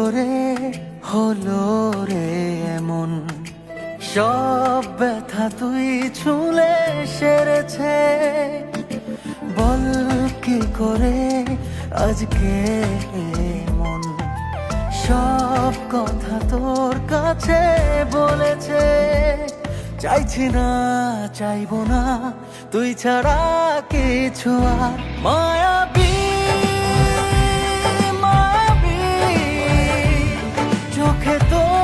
করে হলো রে এমন, সব ব্যথা তুই ছুঁলে সেরেছে। বল কি করে আজকে মন সব কথা তোর কাছে বলেছে। চাইছি না, চাইবো না, তুই ছাড়া কিছু আর। মায়াবী মায়াবী চোখে তোর